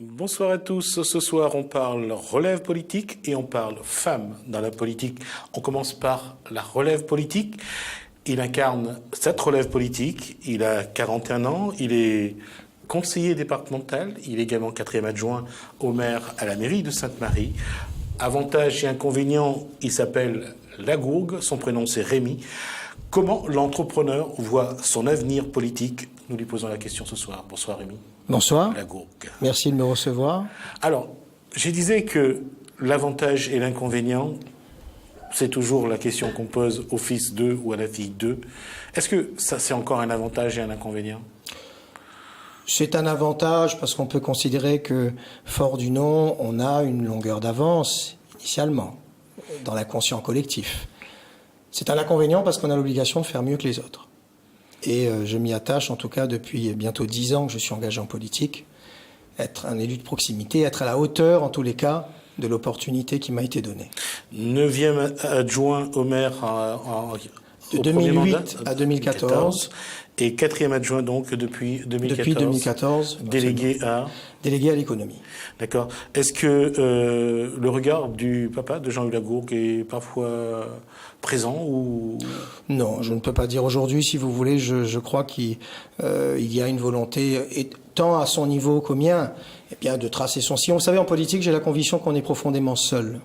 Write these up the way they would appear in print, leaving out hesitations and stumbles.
Bonsoir à tous. Ce soir, on parle relève politique et on parle femmes dans la politique. On commence par la relève politique. Il incarne cette relève politique. Il a 41 ans. Il est conseiller départemental. Il est également 4e adjoint au maire à la mairie de Sainte-Marie. Avantages et inconvénients, il s'appelle Lagourgue. Son prénom, c'est Rémi. Comment l'entrepreneur voit son avenir politique? Nous lui posons la question ce soir. Bonsoir Rémi. Bonsoir. Lagourgue. Merci de me recevoir. Alors, je disais que l'avantage et l'inconvénient, c'est toujours la question qu'on pose au fils d'eux ou à la fille d'eux. Est-ce que ça, c'est encore un avantage et un inconvénient? C'est un avantage parce qu'on peut considérer que, fort du nom, on a une longueur d'avance, initialement, dans l'inconscient collectif. C'est un inconvénient parce qu'on a l'obligation de faire mieux que les autres. Et je m'y attache, en tout cas, depuis bientôt 10 ans que je suis engagé en politique, être un élu de proximité, être à la hauteur, en tous les cas, de l'opportunité qui m'a été donnée. 9e adjoint au maire de 2008 à 2014. Et 4e adjoint donc depuis 2014. Depuis 2014. Délégué à l'économie. D'accord. Est-ce que le regard du papa de Jean-Louis Lagourgue est parfois présent ou... Non, je ne peux pas dire aujourd'hui, si vous voulez. Je crois qu'il y a une volonté, et tant à son niveau qu'au mien, eh bien, de tracer son sillon. Vous savez, en politique, j'ai la conviction qu'on est profondément seul.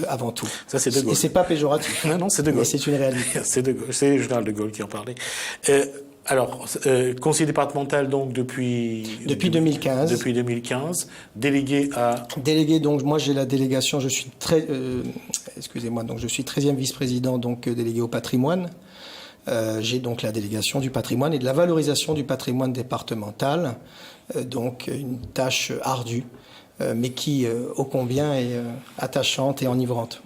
Avant tout. Ça, c'est De Gaulle. Et c'est pas péjoratif. Non, c'est De Gaulle. Mais c'est une réalité. C'est De Gaulle. C'est le général De Gaulle qui en parlait. Alors, conseiller départemental donc depuis 2015. Depuis 2015, délégué à... Délégué, donc moi j'ai la délégation, je suis excusez-moi, donc je suis 13e vice-président, donc délégué au patrimoine. J'ai donc la délégation du patrimoine et de la valorisation du patrimoine départemental, donc une tâche ardue, mais qui ô combien est attachante et enivrante.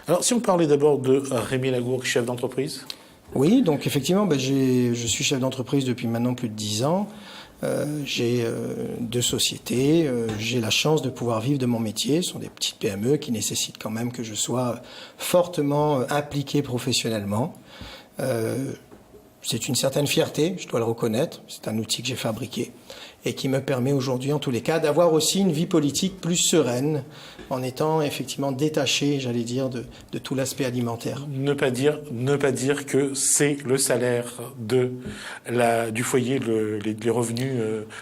Alors, si on parlait d'abord de Rémi Lagourgue, chef d'entreprise. Oui, donc effectivement, je suis chef d'entreprise depuis maintenant plus de 10 ans. J'ai 2 sociétés. J'ai la chance de pouvoir vivre de mon métier. Ce sont des petites PME qui nécessitent quand même que je sois fortement impliqué professionnellement. C'est une certaine fierté, je dois le reconnaître. C'est un outil que j'ai fabriqué et qui me permet aujourd'hui, en tous les cas, d'avoir aussi une vie politique plus sereine, en étant effectivement détaché, j'allais dire, de tout l'aspect alimentaire. Ne pas dire que c'est le salaire du foyer, les revenus,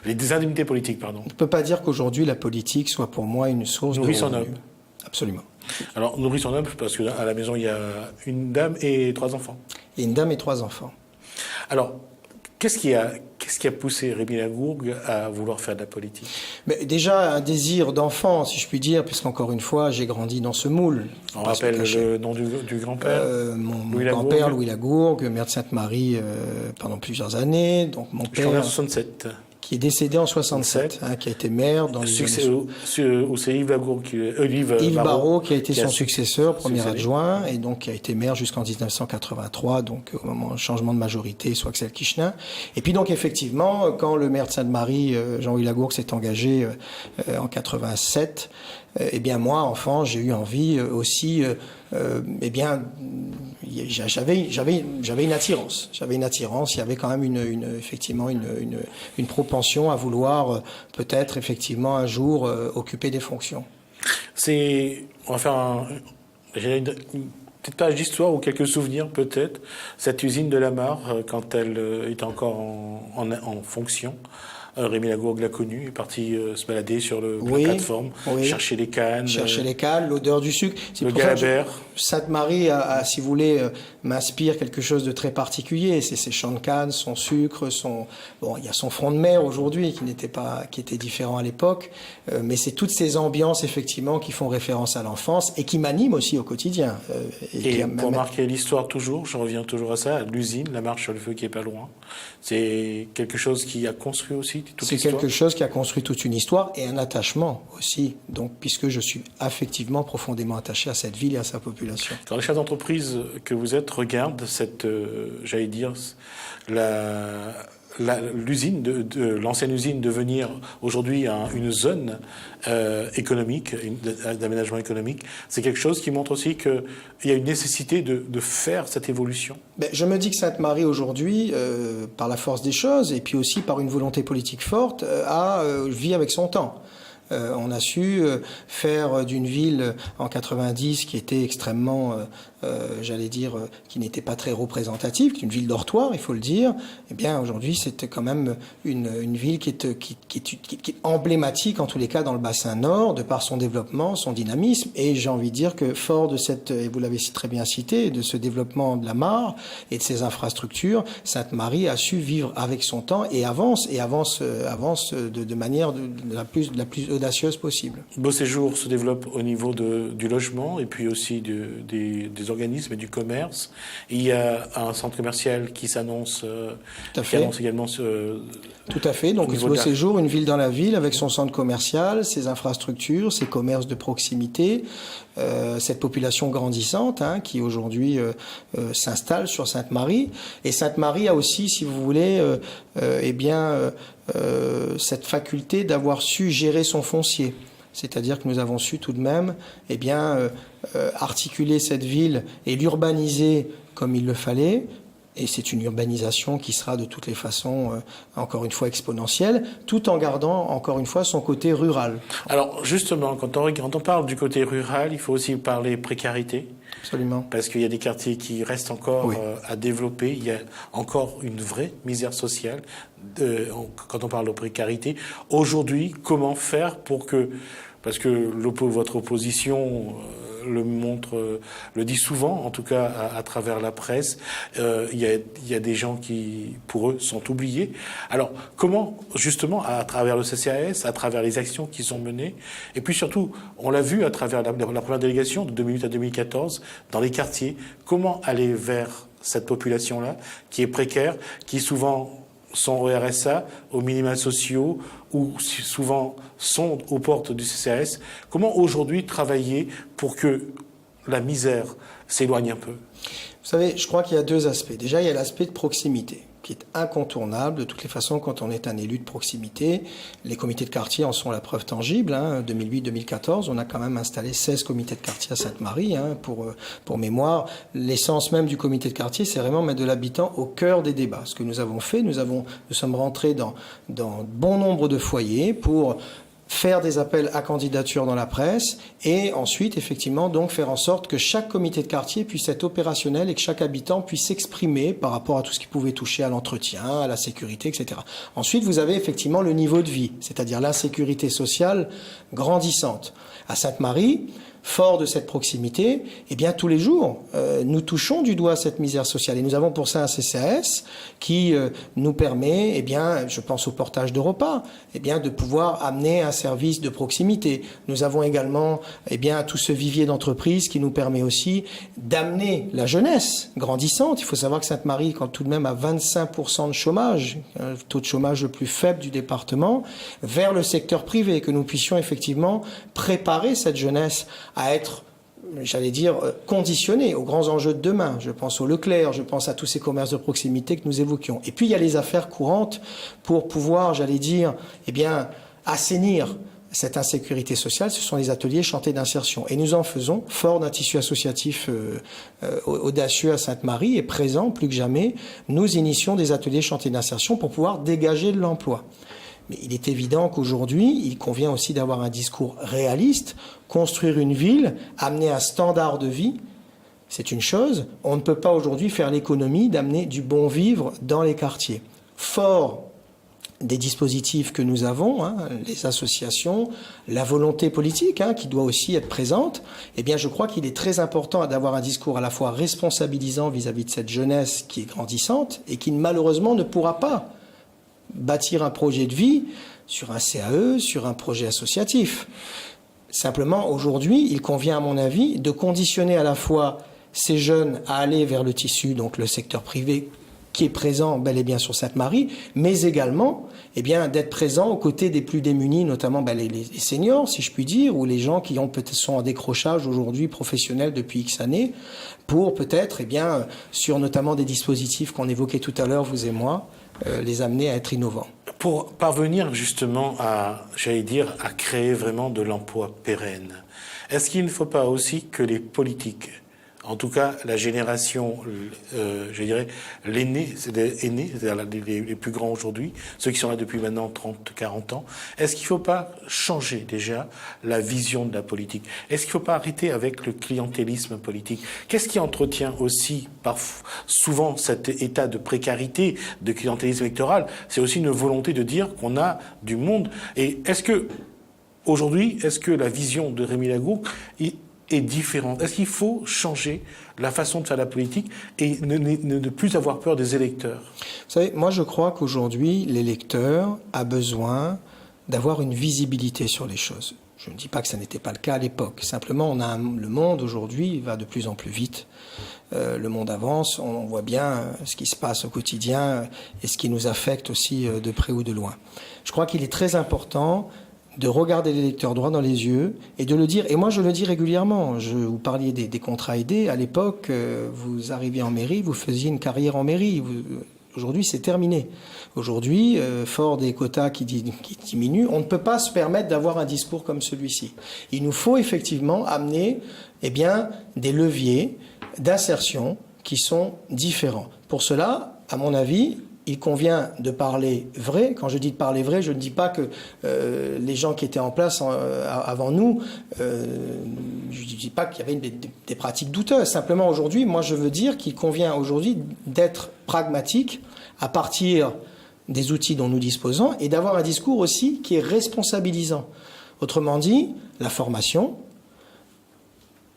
les indemnités politiques, pardon. On ne peut pas dire qu'aujourd'hui la politique soit pour moi une source de revenus. Nourrit son homme. Absolument. Alors, nourrit son homme parce qu'à la maison, il y a une dame et 3 enfants. Et une dame et 3 enfants. Alors, qu'est-ce qui a poussé Rémi Lagourgue à vouloir faire de la politique? Mais déjà, un désir d'enfant, si je puis dire, puisqu'encore une fois, j'ai grandi dans ce moule. On rappelle le nom du grand-père Mon grand-père, Louis Lagourgue, maire de Sainte-Marie pendant plusieurs années. Donc mon père, en 67. Qui est décédé en 67, qui a été maire dans les années... Où c'est Yves Lagourgue, Yves Barrault qui a été son successeur, premier adjoint, et donc qui a été maire jusqu'en 1983, donc au moment du changement de majorité, soit Axel Kichelin. Et puis donc effectivement, quand le maire de Sainte-Marie, Jean-Louis Lagourgue, s'est engagé en 87, eh bien moi, enfant, j'ai eu envie aussi, eh bien, j'avais une attirance. J'avais une attirance. Il y avait quand même effectivement une propension à vouloir peut-être effectivement un jour occuper des fonctions. On va faire une petite page d'histoire ou quelques souvenirs peut-être. Cette usine de la Mare, quand elle était encore en fonction. Rémi Lagourgue l'a connu, est parti se balader sur la plateforme, chercher les cannes. Chercher les cannes, l'odeur du sucre. Le Galabert. Sainte-Marie, si vous voulez, m'inspire quelque chose de très particulier. C'est ses champs de cannes, son sucre, il y a son front de mer aujourd'hui qui était différent à l'époque. Mais c'est toutes ces ambiances, effectivement, qui font référence à l'enfance et qui m'animent aussi au quotidien. Et pour marquer l'histoire toujours, je reviens toujours à ça, l'usine, la marche sur le feu qui est pas loin. C'est quelque chose qui a construit aussi toute C'est l'histoire. quelque chose qui a construit toute une histoire et un attachement aussi. Donc, puisque je suis affectivement profondément attaché à cette ville et à sa population. Quand les chefs d'entreprise que vous êtes regardent cette, j'allais dire, l'usine l'ancienne usine devenir aujourd'hui une zone économique, d'aménagement économique, c'est quelque chose qui montre aussi qu'il y a une nécessité de faire cette évolution. Je me dis que Sainte-Marie aujourd'hui, par la force des choses et puis aussi par une volonté politique forte, vit avec son temps. On a su faire d'une ville en 90 qui était extrêmement, qui n'était pas très représentative, une ville dortoir, il faut le dire. Eh bien, aujourd'hui, c'était quand même une ville qui est emblématique, en tous les cas, dans le bassin nord, de par son développement, son dynamisme. Et j'ai envie de dire que fort de cette, et vous l'avez très bien cité, de ce développement de la mare et de ses infrastructures, Sainte-Marie a su vivre avec son temps et avance de manière la plus audacieuse possible. Beau Séjour se développe au niveau du logement et puis aussi des organismes et du commerce. Il y a un centre commercial qui s'annonce, qui annonce également tout à fait. Donc Beau Séjour, une ville dans la ville avec son centre commercial, ses infrastructures, ses commerces de proximité, cette population grandissante qui aujourd'hui s'installe sur Sainte-Marie. Et Sainte-Marie a aussi, si vous voulez, cette faculté d'avoir su gérer son foncier. C'est-à-dire que nous avons su tout de même articuler cette ville et l'urbaniser comme il le fallait. Et c'est une urbanisation qui sera de toutes les façons, encore une fois, exponentielle, tout en gardant, encore une fois, son côté rural. Alors, justement, quand on parle du côté rural, il faut aussi parler précarité. Absolument. Parce qu'il y a des quartiers qui restent encore à développer. Il y a encore une vraie misère sociale quand on parle de précarité. Aujourd'hui, comment faire pour que... Parce que votre opposition le dit souvent, en tout cas à travers la presse, il y a des gens qui, pour eux, sont oubliés. Alors, comment, justement, à travers le CCAS, à travers les actions qui sont menées, et puis surtout, on l'a vu à travers la première délégation de 2008 à 2014, dans les quartiers, comment aller vers cette population-là, qui est précaire, qui souvent sont au RSA, aux minima sociaux, ou souvent sont aux portes du CCAS. Comment aujourd'hui travailler pour que la misère s'éloigne un peu? Vous savez, je crois qu'il y a deux aspects. Déjà, il y a l'aspect de proximité, qui est incontournable. De toutes les façons, quand on est un élu de proximité, les comités de quartier en sont la preuve tangible. 2008-2014, on a quand même installé 16 comités de quartier à Sainte-Marie. Pour mémoire, l'essence même du comité de quartier, c'est vraiment mettre de l'habitant au cœur des débats. Ce que nous avons fait, nous sommes rentrés dans bon nombre de foyers pour faire des appels à candidature dans la presse et ensuite, effectivement, donc faire en sorte que chaque comité de quartier puisse être opérationnel et que chaque habitant puisse s'exprimer par rapport à tout ce qui pouvait toucher à l'entretien, à la sécurité, etc. Ensuite, vous avez effectivement le niveau de vie, c'est-à-dire l'insécurité sociale grandissante. À Sainte-Marie, fort de cette proximité, eh bien tous les jours, nous touchons du doigt cette misère sociale. Et nous avons pour ça un CCAS qui nous permet, eh bien, je pense au portage de repas, eh bien, de pouvoir amener un service de proximité. Nous avons également, eh bien, tout ce vivier d'entreprises qui nous permet aussi d'amener la jeunesse grandissante. Il faut savoir que Sainte-Marie, quand tout de même à 25% de chômage, le taux de chômage le plus faible du département, vers le secteur privé, que nous puissions effectivement préparer cette jeunesse à être, j'allais dire, conditionné aux grands enjeux de demain. Je pense au Leclerc, je pense à tous ces commerces de proximité que nous évoquions. Et puis il y a les affaires courantes pour pouvoir, j'allais dire, eh bien, assainir cette insécurité sociale. Ce sont les ateliers chantiers d'insertion. Et nous en faisons, fort d'un tissu associatif audacieux à Sainte-Marie et présent plus que jamais, nous initions des ateliers chantiers d'insertion pour pouvoir dégager de l'emploi. Mais il est évident qu'aujourd'hui, il convient aussi d'avoir un discours réaliste. Construire une ville, amener un standard de vie, c'est une chose. On ne peut pas aujourd'hui faire l'économie d'amener du bon vivre dans les quartiers. Fort des dispositifs que nous avons, les associations, la volonté politique qui doit aussi être présente, eh bien je crois qu'il est très important d'avoir un discours à la fois responsabilisant vis-à-vis de cette jeunesse qui est grandissante et qui malheureusement ne pourra pas bâtir un projet de vie sur un CAE, sur un projet associatif. Simplement, aujourd'hui, il convient, à mon avis, de conditionner à la fois ces jeunes à aller vers le tissu, donc le secteur privé, qui est présent bel et bien sur Sainte-Marie, mais également d'être présent aux côtés des plus démunis, notamment les seniors, si je puis dire, ou les gens qui sont en décrochage aujourd'hui professionnel depuis X années, pour peut-être, sur notamment des dispositifs qu'on évoquait tout à l'heure, vous et moi, les amener à être innovants. Pour parvenir justement à créer vraiment de l'emploi pérenne, est-ce qu'il ne faut pas aussi que les politiques en tout cas la génération, je dirais, l'aîné, c'est-à-dire les plus grands aujourd'hui, ceux qui sont là depuis maintenant 30, 40 ans, est-ce qu'il ne faut pas changer déjà la vision de la politique? Est-ce qu'il ne faut pas arrêter avec le clientélisme politique? Qu'est-ce qui entretient aussi souvent cet état de précarité, de clientélisme électoral? C'est aussi une volonté de dire qu'on a du monde. Et est-ce que, aujourd'hui, est-ce que la vision de Rémy Lagourgue est différente? Est-ce qu'il faut changer la façon de faire la politique et ne plus avoir peur des électeurs? Vous savez, moi je crois qu'aujourd'hui, l'électeur a besoin d'avoir une visibilité sur les choses. Je ne dis pas que ça n'était pas le cas à l'époque. Simplement, le monde aujourd'hui va de plus en plus vite. Le monde avance, on voit bien ce qui se passe au quotidien et ce qui nous affecte aussi de près ou de loin. Je crois qu'il est très important de regarder l'électeur droit dans les yeux et de le dire. Et moi, je le dis régulièrement. Vous parliez des contrats aidés. À l'époque, vous arriviez en mairie, vous faisiez une carrière en mairie. Aujourd'hui, c'est terminé. Aujourd'hui, fort des quotas qui diminuent, on ne peut pas se permettre d'avoir un discours comme celui-ci. Il nous faut effectivement amener des leviers d'insertion qui sont différents. Pour cela, à mon avis, il convient de parler vrai. Quand je dis de parler vrai, je ne dis pas que les gens qui étaient en place avant nous, je ne dis pas qu'il y avait des pratiques douteuses. Simplement aujourd'hui, moi je veux dire qu'il convient aujourd'hui d'être pragmatique à partir des outils dont nous disposons et d'avoir un discours aussi qui est responsabilisant. Autrement dit, la formation,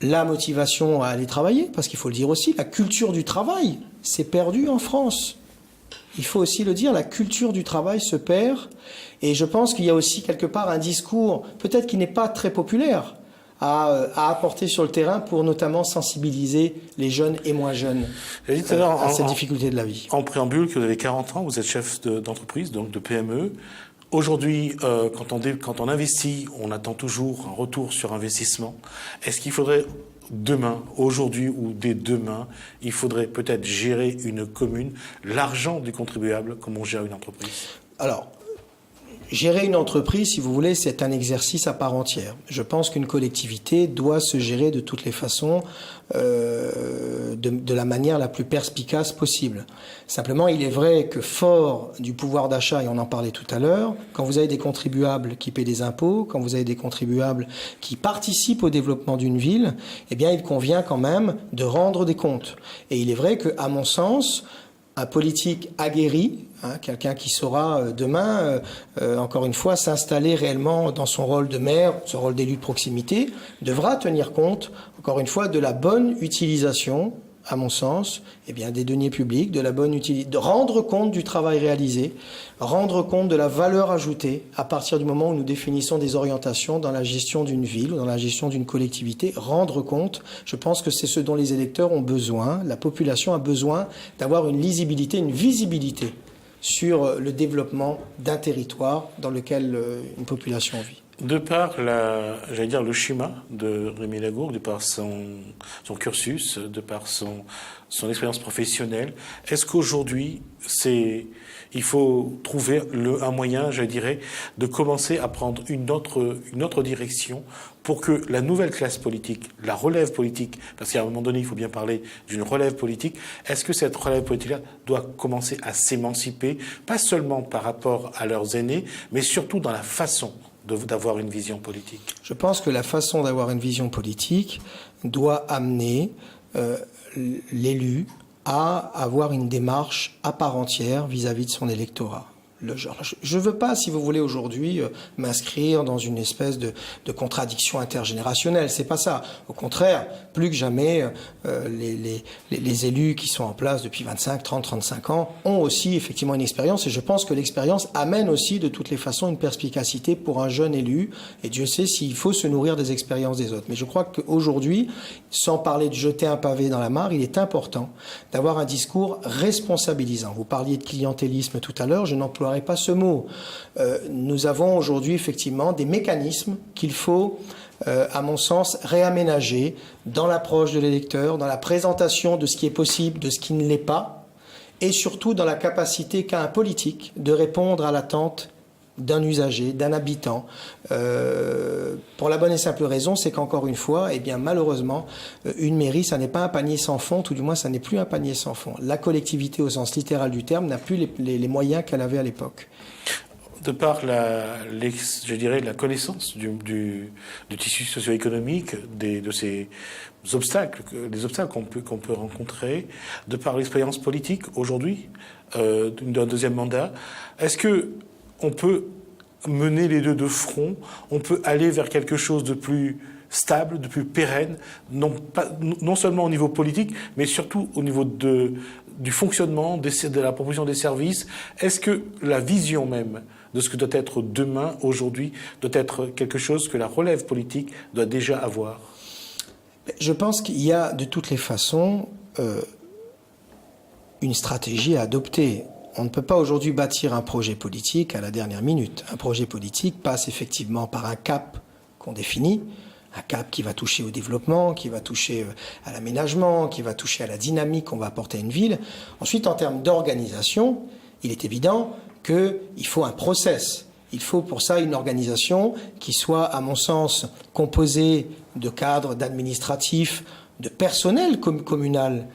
la motivation à aller travailler, parce qu'il faut le dire aussi, la culture du travail s'est perdue en France. Il faut aussi le dire, la culture du travail se perd et je pense qu'il y a aussi quelque part un discours, peut-être qui n'est pas très populaire, à apporter sur le terrain pour notamment sensibiliser les jeunes et moins jeunes à cette difficulté de la vie. En préambule, que vous avez 40 ans, vous êtes chef d'entreprise, donc de PME. Aujourd'hui, quand on investit, on attend toujours un retour sur investissement. Est-ce qu'il faudrait demain, aujourd'hui ou dès demain, il faudrait peut-être gérer une commune, l'argent du contribuable, comme on gère une entreprise? Alors, gérer une entreprise, si vous voulez, c'est un exercice à part entière. Je pense qu'une collectivité doit se gérer de toutes les façons, de la manière la plus perspicace possible. Simplement, il est vrai que fort du pouvoir d'achat, et on en parlait tout à l'heure, quand vous avez des contribuables qui paient des impôts, quand vous avez des contribuables qui participent au développement d'une ville, eh bien, il convient quand même de rendre des comptes. Et il est vrai qu'à mon sens, un politique aguerri, quelqu'un qui saura demain, encore une fois, s'installer réellement dans son rôle de maire, son rôle d'élu de proximité, devra tenir compte, encore une fois, de la bonne utilisation, à mon sens, des deniers publics, de rendre compte du travail réalisé, rendre compte de la valeur ajoutée à partir du moment où nous définissons des orientations dans la gestion d'une ville ou dans la gestion d'une collectivité. Rendre compte, je pense que c'est ce dont les électeurs ont besoin, la population a besoin d'avoir une lisibilité, une visibilité sur le développement d'un territoire dans lequel une population vit. De par le schéma de Rémy Lagourgue, de par son cursus, de par son expérience professionnelle, est-ce qu'aujourd'hui, il faut trouver un moyen, je dirais, de commencer à prendre une autre direction pour que la nouvelle classe politique, la relève politique, parce qu'à un moment donné, il faut bien parler d'une relève politique, est-ce que cette relève politique-là doit commencer à s'émanciper, pas seulement par rapport à leurs aînés, mais surtout dans la façon d'avoir une vision politique? Je pense que la façon d'avoir une vision politique doit amener l'élu à avoir une démarche à part entière vis-à-vis de son électorat. Je ne veux pas, si vous voulez, aujourd'hui m'inscrire dans une espèce de contradiction intergénérationnelle. C'est pas ça. Au contraire, plus que jamais, les élus qui sont en place depuis 25, 30, 35 ans ont aussi effectivement une expérience. Et je pense que l'expérience amène aussi de toutes les façons une perspicacité pour un jeune élu. Et Dieu sait s'il faut se nourrir des expériences des autres. Mais je crois qu'aujourd'hui, sans parler de jeter un pavé dans la mare, il est important d'avoir un discours responsabilisant. Vous parliez de clientélisme tout à l'heure, je n'emploierai pas ce mot. Nous avons aujourd'hui effectivement des mécanismes qu'il faut, à mon sens, réaménager dans l'approche de l'électeur, dans la présentation de ce qui est possible, de ce qui ne l'est pas, et surtout dans la capacité qu'a un politique de répondre à l'attente d'un usager, d'un habitant. Pour la bonne et simple raison, c'est qu'encore une fois, eh bien, malheureusement, une mairie, ça n'est pas un panier sans fond, tout du moins, ça n'est plus un panier sans fond. La collectivité, au sens littéral du terme, n'a plus les moyens qu'elle avait à l'époque. De par je dirais, la connaissance du tissu socio-économique, de ces obstacles, les obstacles qu'on peut rencontrer, de par l'expérience politique aujourd'hui d'un deuxième mandat, est-ce que on peut mener les deux de front, on peut aller vers quelque chose de plus stable, de plus pérenne, non seulement au niveau politique, mais surtout au niveau du fonctionnement, de la proposition des services. Est-ce que la vision même de ce que doit être demain, aujourd'hui, doit être quelque chose que la relève politique doit déjà avoir? Je pense qu'il y a de toutes les façons une stratégie à adopter. On ne peut pas aujourd'hui bâtir un projet politique à la dernière minute. Un projet politique passe effectivement par un cap qu'on définit, un cap qui va toucher au développement, qui va toucher à l'aménagement, qui va toucher à la dynamique qu'on va apporter à une ville. Ensuite, en termes d'organisation, il est évident qu'il faut un process. Il faut pour ça une organisation qui soit, à mon sens, composée de cadres, d'administratifs, de personnel communal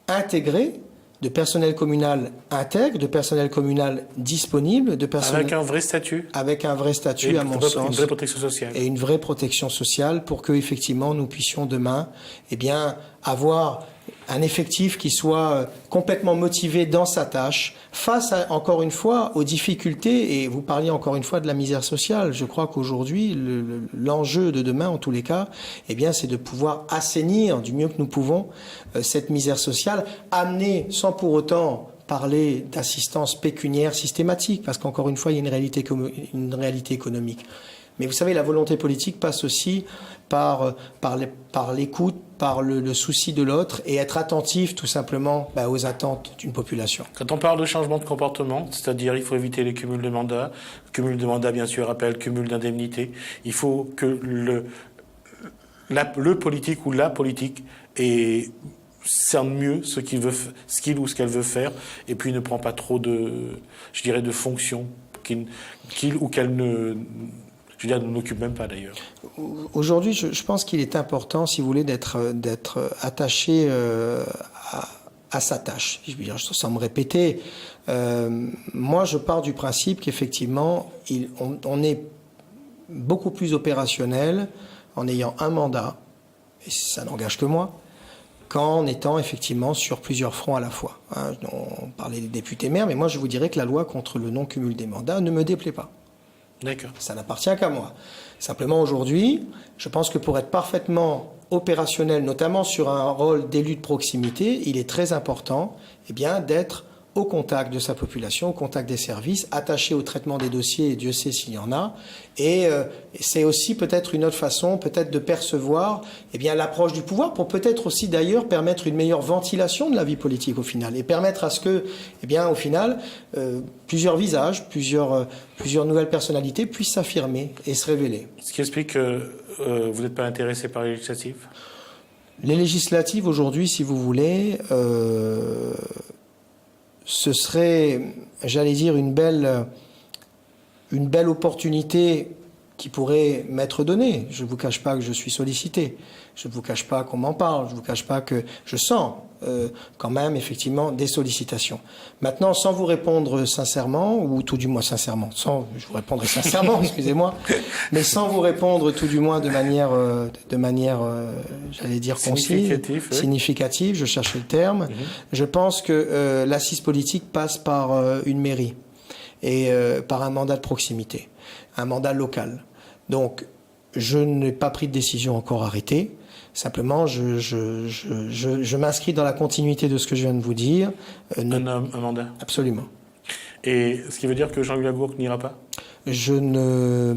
intégré, de personnel communal intègre, de personnel communal disponible, de personnel... Avec un vrai statut. Avec un vrai statut, à mon sens. Une vraie protection sociale. Et une vraie protection sociale pour que, effectivement, nous puissions demain, eh bien, avoir un effectif qui soit complètement motivé dans sa tâche, face, encore une fois, aux difficultés, et vous parliez encore une fois de la misère sociale. Je crois qu'aujourd'hui, l'enjeu de demain, en tous les cas, eh bien, c'est de pouvoir assainir du mieux que nous pouvons cette misère sociale, amener sans pour autant parler d'assistance pécuniaire systématique, parce qu'encore une fois, il y a une réalité économique. Mais vous savez, la volonté politique passe aussi par l'écoute, par le souci de l'autre et être attentif tout simplement aux attentes d'une population. Quand on parle de changement de comportement, c'est-à-dire il faut éviter les cumuls de mandats. Cumul de mandats, bien sûr, appelle cumul d'indemnités. Il faut que le politique ou la politique cerne mieux ce qu'il ou ce qu'elle veut faire et puis ne prend pas trop de fonctions qu'il ou qu'elle ne n'occupe même pas d'ailleurs. Aujourd'hui, je pense qu'il est important, si vous voulez, d'être attaché à sa tâche. Je veux dire, sans me répéter, moi je pars du principe qu'effectivement, on est beaucoup plus opérationnel en ayant un mandat, et ça n'engage que moi, qu'en étant effectivement sur plusieurs fronts à la fois. On parlait des députés maires, mais moi je vous dirais que la loi contre le non-cumul des mandats ne me déplaît pas. D'accord. Ça n'appartient qu'à moi. Simplement aujourd'hui, je pense que pour être parfaitement opérationnel, notamment sur un rôle d'élu de proximité, il est très important d'être au contact de sa population, au contact des services, attaché au traitement des dossiers, et Dieu sait s'il y en a. Et c'est aussi peut-être une autre façon, peut-être de percevoir l'approche du pouvoir, pour peut-être aussi d'ailleurs permettre une meilleure ventilation de la vie politique au final, et permettre à ce que, au final, plusieurs visages, plusieurs nouvelles personnalités puissent s'affirmer et se révéler. Ce qui explique que vous n'êtes pas intéressé par les législatives ? Les législatives aujourd'hui, si vous voulez... ce serait, j'allais dire, une belle opportunité qui pourrait m'être donnée. Je ne vous cache pas que je suis sollicité. Je ne vous cache pas qu'on m'en parle. Je ne vous cache pas que je sens quand même effectivement des sollicitations. Maintenant, sans vous répondre sincèrement, ou tout du moins sincèrement, je vous répondrai sincèrement, excusez-moi, mais sans vous répondre tout du moins de manière j'allais dire concise, significative, je cherchais le terme. Je pense que l'assise politique passe par une mairie et par un mandat de proximité, un mandat local. Donc, je n'ai pas pris de décision encore arrêtée. Simplement, je m'inscris dans la continuité de ce que je viens de vous dire. Un mandat. Absolument. Et ce qui veut dire que Jean-Louis Lagourgue n'ira pas ? Je ne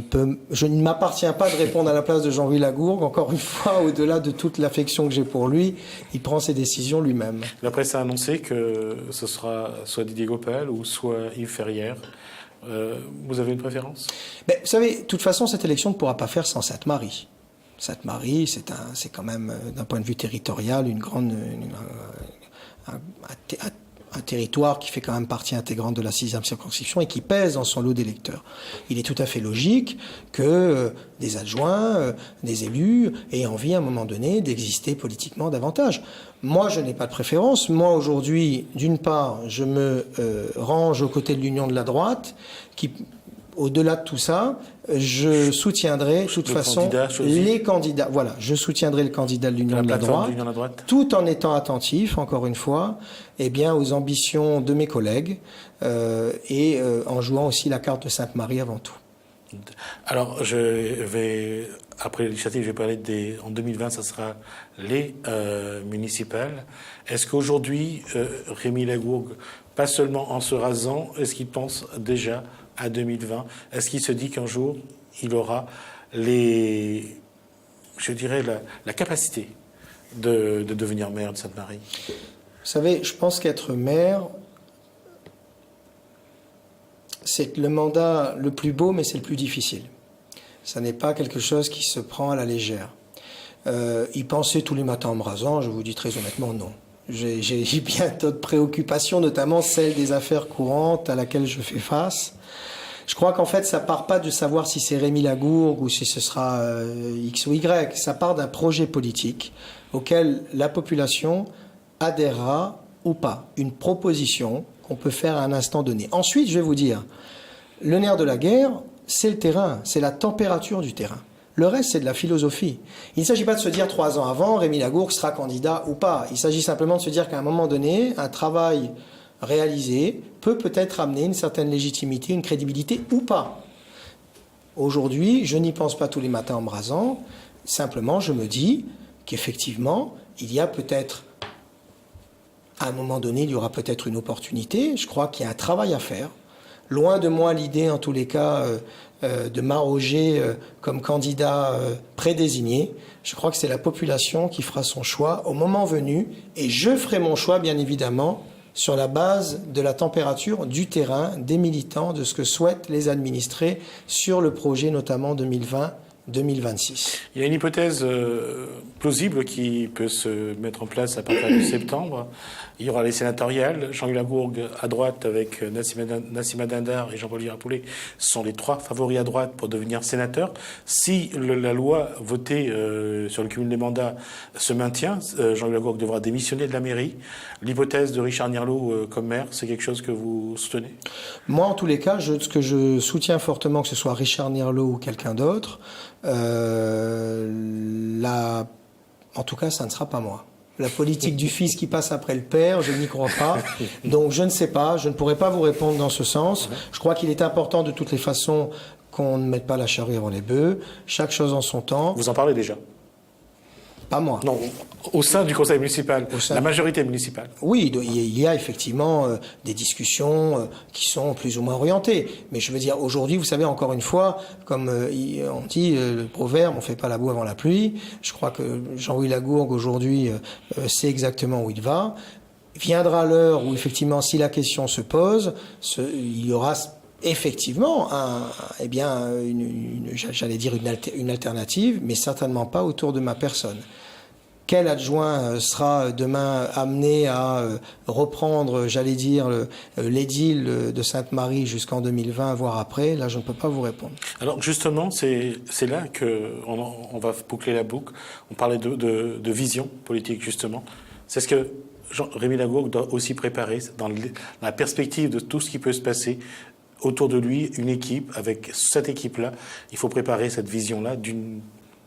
m'appartiens pas de répondre à la place de Jean-Louis Lagourgue. Encore une fois, au-delà de toute l'affection que j'ai pour lui, il prend ses décisions lui-même. La presse a annoncé que ce sera soit Didier Gopal ou soit Yves Ferrière. Vous avez une préférence ? Vous savez, de toute façon, cette élection ne pourra pas faire sans Sainte-Marie. Sainte-Marie, c'est quand même, d'un point de vue territorial, un territoire qui fait quand même partie intégrante de la 6e circonscription et qui pèse dans son lot d'électeurs. Il est tout à fait logique que des adjoints, des élus aient envie à un moment donné d'exister politiquement davantage. Moi, je n'ai pas de préférence. Moi, aujourd'hui, d'une part, je me range aux côtés de l'Union de la droite, qui, au-delà de tout ça, je soutiendrai de toute façon les candidats. Voilà, je soutiendrai le candidat de l'Union de la droite, tout en étant attentif, encore une fois, aux ambitions de mes collègues et en jouant aussi la carte de Sainte-Marie avant tout. Alors, après les législatives, je vais parler en 2020, ça sera les municipales. Est-ce qu'aujourd'hui, Rémy Lagourgue, pas seulement en se rasant, est-ce qu'il pense déjà à 2020? Est-ce qu'il se dit qu'un jour, il aura la capacité de devenir maire de Sainte-Marie? Vous savez, je pense qu'être maire, c'est le mandat le plus beau, mais c'est le plus difficile. Ça n'est pas quelque chose qui se prend à la légère. Y penser tous les matins en me rasant, je vous dis très honnêtement, non. J'ai bien d'autres préoccupations, notamment celle des affaires courantes à laquelle je fais face. Je crois qu'en fait, ça part pas de savoir si c'est Rémy Lagourgue ou si ce sera X ou Y. Ça part d'un projet politique auquel la population adhérera ou pas. Une proposition qu'on peut faire à un instant donné. Ensuite, je vais vous dire, le nerf de la guerre, c'est le terrain, c'est la température du terrain. Le reste, c'est de la philosophie. Il ne s'agit pas de se dire 3 ans avant, Rémy Lagourgue sera candidat ou pas. Il s'agit simplement de se dire qu'à un moment donné, un travail réalisé peut-être amener une certaine légitimité, une crédibilité ou pas. Aujourd'hui, je n'y pense pas tous les matins en me rasant. Simplement, je me dis qu'effectivement, il y a peut-être, à un moment donné, il y aura peut-être une opportunité. Je crois qu'il y a un travail à faire. Loin de moi l'idée, en tous les cas, de m'arroger comme candidat prédésigné. Je crois que c'est la population qui fera son choix au moment venu. Et je ferai mon choix, bien évidemment, sur la base de la température du terrain, des militants, de ce que souhaitent les administrés sur le projet notamment 2020-2026. Il y a une hypothèse plausible qui peut se mettre en place à partir de septembre. Il y aura les sénatoriales. Jean-Louis Lagourgue à droite avec Nassima Dindar et Jean-Paul Girard-Poulet sont les 3 favoris à droite pour devenir sénateurs. Si la loi votée sur le cumul des mandats se maintient, Jean-Louis Lagourgue devra démissionner de la mairie. L'hypothèse de Richard Nierlot comme maire, c'est quelque chose que vous soutenez? Moi, en tous les cas, ce que je soutiens fortement, que ce soit Richard Nierlot ou quelqu'un d'autre, en tout cas, ça ne sera pas moi. La politique du fils qui passe après le père, je n'y crois pas. Donc je ne sais pas, je ne pourrais pas vous répondre dans ce sens. Je crois qu'il est important de toutes les façons qu'on ne mette pas la charrue avant les bœufs. Chaque chose en son temps. Vous en parlez déjà? Pas moi. Non, au sein du conseil municipal, la majorité municipale. Oui, il y a effectivement des discussions qui sont plus ou moins orientées. Mais je veux dire, aujourd'hui, vous savez, encore une fois, comme on dit, le proverbe, on ne fait pas la boue avant la pluie. Je crois que Jean-Louis Lagourgue, aujourd'hui, sait exactement où il va. Viendra l'heure où, effectivement, si la question se pose, il y aura effectivement j'allais dire une alternative, mais certainement pas autour de ma personne. Quel adjoint sera demain amené à reprendre, j'allais dire, l'édile de Sainte-Marie jusqu'en 2020, voire après? Là, je ne peux pas vous répondre. Alors justement, c'est là qu'on va boucler la boucle. On parlait de vision politique, justement. C'est ce que Rémy Lagourgue doit aussi préparer dans la perspective de tout ce qui peut se passer autour de lui, une équipe. Avec cette équipe-là, il faut préparer cette vision-là d'une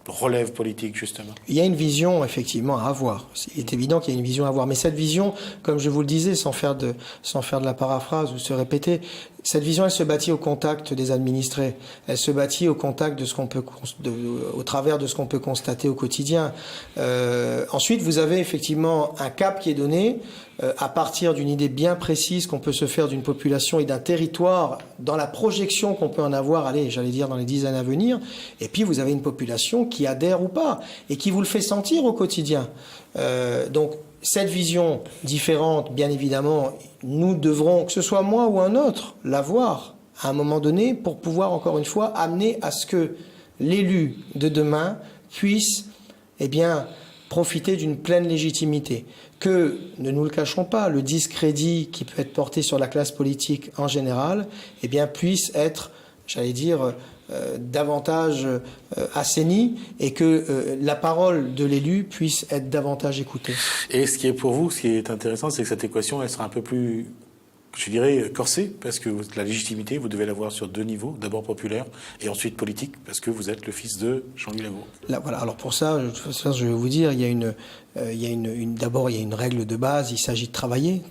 relève politique, justement. Il y a une vision, effectivement, à avoir. Il est évident qu'il y a une vision à avoir. Mais cette vision, comme je vous le disais, sans faire de la paraphrase ou se répéter, cette vision, elle se bâtit au contact des administrés. Elle se bâtit au contact de ce qu'on peut, au travers de ce qu'on peut constater au quotidien. Ensuite, vous avez effectivement un cap qui est donné à partir d'une idée bien précise qu'on peut se faire d'une population et d'un territoire dans la projection qu'on peut en avoir, j'allais dire dans les 10 années à venir. Et puis, vous avez une population qui adhère ou pas et qui vous le fait sentir au quotidien. Donc, cette vision différente, bien évidemment, nous devrons, que ce soit moi ou un autre, l'avoir à un moment donné pour pouvoir, encore une fois, amener à ce que l'élu de demain puisse, profiter d'une pleine légitimité. Que, ne nous le cachons pas, le discrédit qui peut être porté sur la classe politique en général, eh bien, puisse être, j'allais dire, davantage assaini et que la parole de l'élu puisse être davantage écoutée. Et ce qui est pour vous, ce qui est intéressant, c'est que cette équation, elle sera un peu plus, je dirais, corsée, parce que la légitimité, vous devez l'avoir sur 2 niveaux, d'abord populaire et ensuite politique, parce que vous êtes le fils de Jean-Louis Lagourgue. Là, voilà. Alors pour ça, je vais vous dire, d'abord, il y a une règle de base, il s'agit de travailler.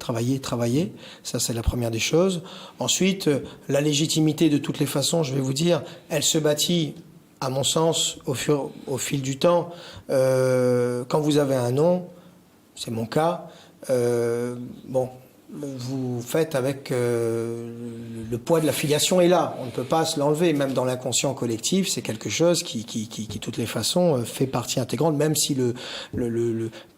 Ça, c'est la première des choses. Ensuite, la légitimité, de toutes les façons, je vais vous dire, elle se bâtit, à mon sens, au fil du temps. Quand vous avez un nom, c'est mon cas, vous faites avec le poids de la filiation est là. On ne peut pas se l'enlever. Même dans l'inconscient collectif, c'est quelque chose qui, de toutes les façons, fait partie intégrante, même si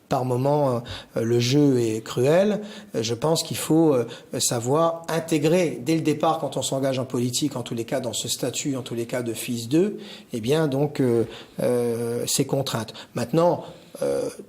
par moment, le jeu est cruel. Je pense qu'il faut savoir intégrer dès le départ, quand on s'engage en politique, en tous les cas dans ce statut, en tous les cas de fils d'eux, eh bien donc ces contraintes. Maintenant,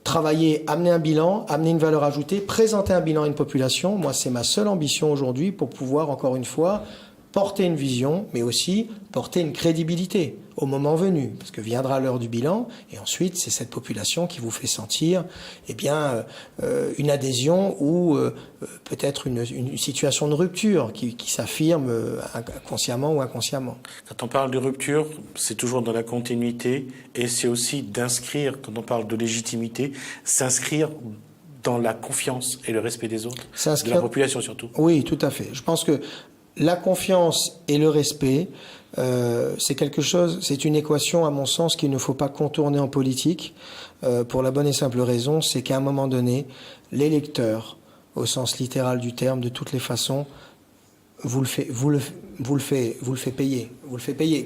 travailler, amener un bilan, amener une valeur ajoutée, présenter un bilan à une population, moi c'est ma seule ambition aujourd'hui pour pouvoir, encore une fois, porter une vision, mais aussi porter une crédibilité au moment venu, parce que viendra l'heure du bilan, et ensuite c'est cette population qui vous fait sentir une adhésion ou peut-être une situation de rupture qui s'affirme consciemment ou inconsciemment. Quand on parle de rupture, c'est toujours dans la continuité, et c'est aussi d'inscrire, quand on parle de légitimité, s'inscrire dans la confiance et le respect des autres, de la population surtout. Oui, tout à fait. Je pense que la confiance et le respect, c'est quelque chose, c'est une équation, à mon sens, qu'il ne faut pas contourner en politique, pour la bonne et simple raison, c'est qu'à un moment donné, l'électeur, au sens littéral du terme, de toutes les façons, vous le faites payer,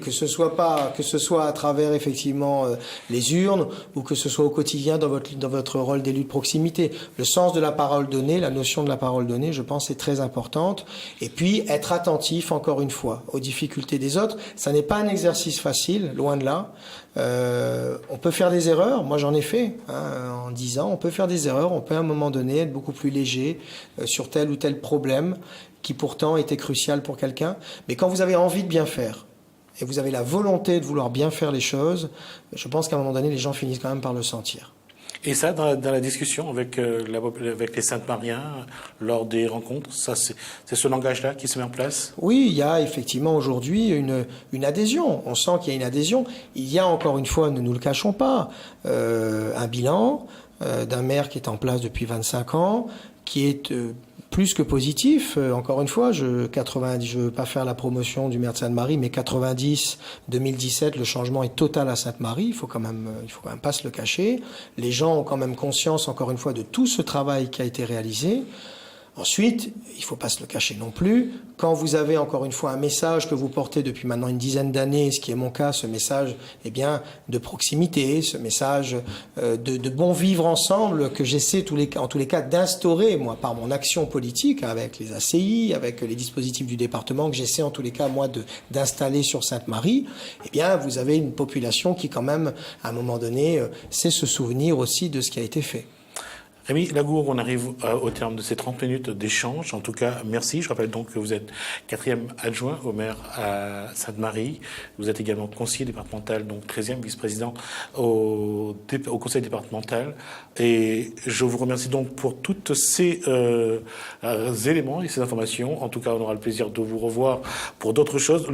que ce soit à travers effectivement les urnes ou que ce soit au quotidien dans votre rôle d'élu de proximité. Le sens de la parole donnée, la notion de la parole donnée, je pense, est très importante. Et puis être attentif, encore une fois, aux difficultés des autres. Ça n'est pas un exercice facile, loin de là. On peut faire des erreurs. Moi, j'en ai fait en 10 ans. On peut faire des erreurs. On peut à un moment donné être beaucoup plus léger sur tel ou tel problème qui pourtant était crucial pour quelqu'un. Mais quand vous avez envie de bien faire, et vous avez la volonté de vouloir bien faire les choses, je pense qu'à un moment donné, les gens finissent quand même par le sentir. Et ça, dans la discussion avec les Sainte-Mariens, lors des rencontres, ça, c'est ce langage-là qui se met en place? Oui, il y a effectivement aujourd'hui une adhésion. On sent qu'il y a une adhésion. Il y a, encore une fois, ne nous le cachons pas, un bilan d'un maire qui est en place depuis 25 ans, qui est plus que positif. Encore une fois, je veux pas faire la promotion du maire de Sainte-Marie, mais 2017, le changement est total à Sainte-Marie. Il faut quand même pas se le cacher. Les gens ont quand même conscience, encore une fois, de tout ce travail qui a été réalisé. Ensuite, il ne faut pas se le cacher non plus, quand vous avez encore une fois un message que vous portez depuis maintenant une dizaine d'années, ce qui est mon cas, ce message de proximité, ce message de bon vivre ensemble que j'essaie en tous les cas d'instaurer, moi, par mon action politique, avec les ACI, avec les dispositifs du département que j'essaie en tous les cas, moi, d'installer sur Sainte-Marie, vous avez une population qui quand même, à un moment donné, sait se souvenir aussi de ce qui a été fait. Rémi Lagourgue, on arrive au terme de ces 30 minutes d'échange. En tout cas, merci. Je rappelle donc que vous êtes 4e adjoint au maire à Sainte-Marie. Vous êtes également conseiller départemental, donc 13e vice-président au conseil départemental. Et je vous remercie donc pour toutes ces éléments et ces informations. En tout cas, on aura le plaisir de vous revoir pour d'autres choses.